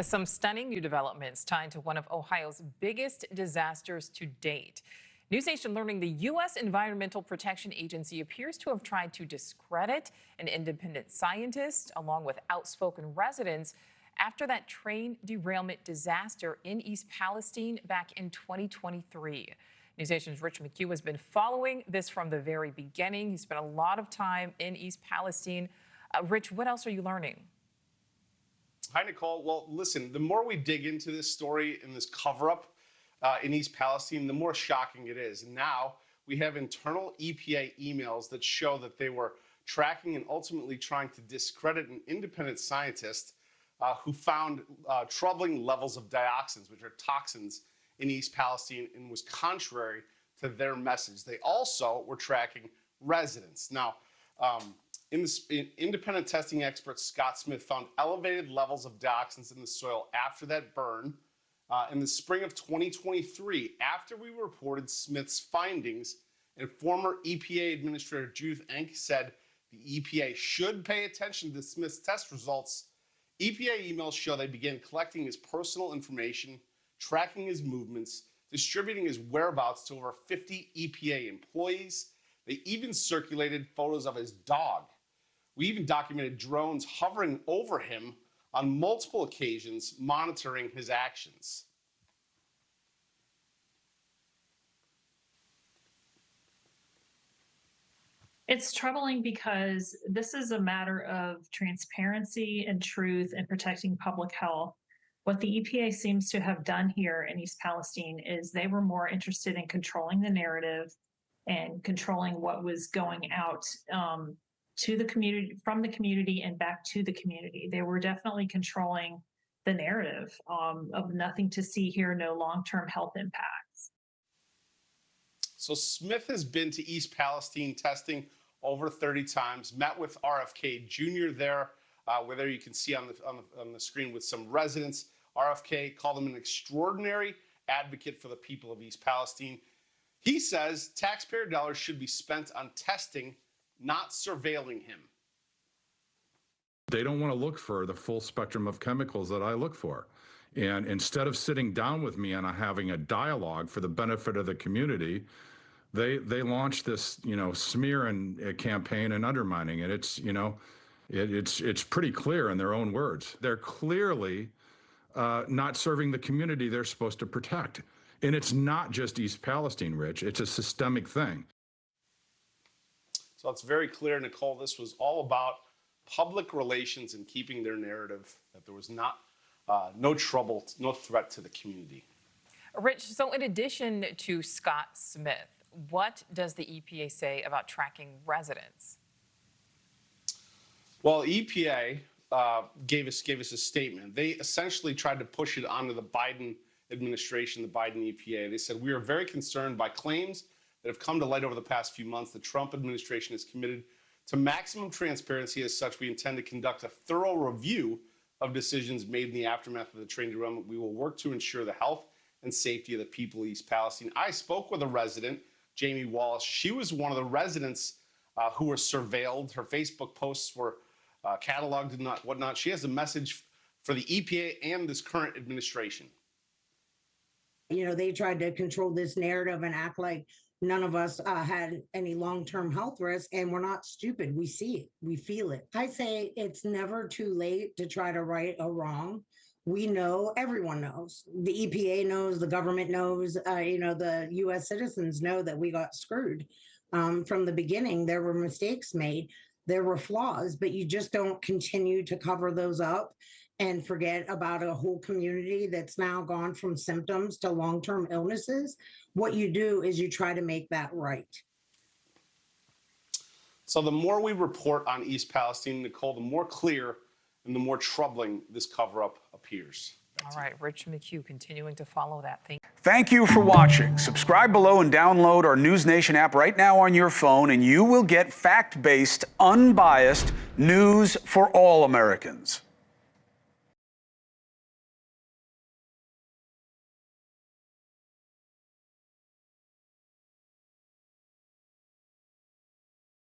Some stunning new developments tied to one of Ohio's biggest disasters to date. NewsNation learning the U.S. Environmental Protection Agency appears to have tried to discredit an independent scientist along with outspoken residents after that train derailment disaster in East Palestine back in 2023. NewsNation's Rich McHugh has been following this from the very beginning. He spent a lot of time in East Palestine. Rich, what else are you learning? Hi, Nichole. Well, listen, the more we dig into this story and this cover-up in East Palestine, the more shocking it is. And now we have internal EPA emails that show that they were tracking and ultimately trying to discredit an independent scientist who found troubling levels of dioxins, which are toxins, in East Palestine, and was contrary to their message. They also were tracking residents. Now, independent testing expert Scott Smith found elevated levels of dioxins in the soil after that burn in the spring of 2023, after we reported Smith's findings, and former EPA Administrator Judith Enck said the EPA should pay attention to Smith's test results. EPA emails show they began collecting his personal information, tracking his movements, distributing his whereabouts to over 50 EPA employees. They even circulated photos of his dog. We even documented drones hovering over him on multiple occasions, monitoring his actions. It's troubling because this is a matter of transparency and truth and protecting public health. What the EPA seems to have done here in East Palestine is they were more interested in controlling the narrative and controlling what was going out to the community, from the community and back to the community. They were definitely controlling the narrative of nothing to see here, no long-term health impacts. So Smith has been to East Palestine testing over 30 times, met with RFK Jr. there, where there you can see on the screen with some residents. RFK called him an extraordinary advocate for the people of East Palestine. He says taxpayer dollars should be spent on testing, not surveilling him. They don't want to look for the full spectrum of chemicals that I look for. And instead of sitting down with me and having a dialogue for the benefit of the community, they launched this, smear and campaign and undermining it. It's, it's pretty clear in their own words. They're clearly not serving the community they're supposed to protect. And it's not just East Palestine, Rich. It's a systemic thing. So it's very clear, Nichole, this was all about public relations and keeping their narrative that there was no trouble, no threat to the community. Rich, so in addition to Scott Smith, what does the EPA say about tracking residents? Well, EPA gave us a statement. They essentially tried to push it onto the Biden administration, the Biden EPA. They said, we are very concerned by claims that have come to light over the past few months. The Trump administration is committed to maximum transparency. As such, we intend to conduct a thorough review of decisions made in the aftermath of the train derailment. We will work to ensure the health and safety of the people of East Palestine. I spoke with a resident, Jamie Wallace. She was one of the residents who were surveilled. Her Facebook posts were cataloged and whatnot. She has a message for the EPA and this current administration. They tried to control this narrative and act like none of us had any long-term health risk, and we're not stupid. We see it, we feel it. I say it's never too late to try to right a wrong. We know, everyone knows. The EPA knows, the government knows, the US citizens know that we got screwed. From the beginning, there were mistakes made, there were flaws, but you just don't continue to cover those up and forget about a whole community that's now gone from symptoms to long-term illnesses. What you do is you try to make that right. So the more we report on East Palestine, Nichole, the more clear and the more troubling this cover-up appears. All right, Rich McHugh continuing to follow that. Thank you for watching. Subscribe below and download our NewsNation app right now on your phone, and you will get fact-based, unbiased news for all Americans.